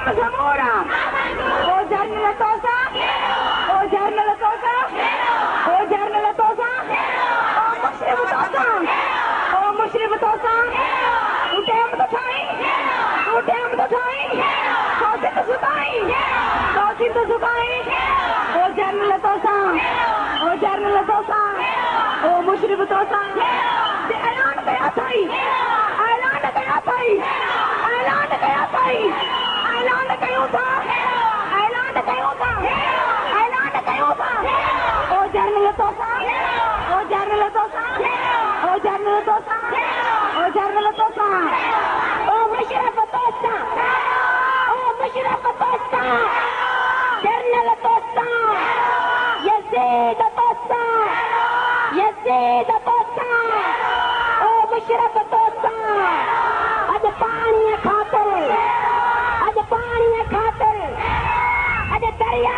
Siamo Zamora! O Gianni Tosa! O Gianni Tosa! O Gianni Tosa! O Mushrif Tosa! O Mushrif Tosa! Utem to Thai! Utem to Thai! Kausit Subai! Kausit Subai! O Gianni Tosa! O Gianni Tosa! O Mushrif Tosa! ऐलान कया थई ऐलान कया थई ऐलान कया थई ऐलान कयो था ऐलान कयो था ऐलान कयो था ओ जर्नल तोसा ओ जर्नल तोसा ओ जर्नल तोसा ओ जर्नल तोसा ओ मुशरफ तोसा ओ मुशरफ तोसा जर्नल तोसा यजीद तोसा यजीद तोसा मुशरफ तोसा अज पानी खातर अज पानी खातर अज दरिया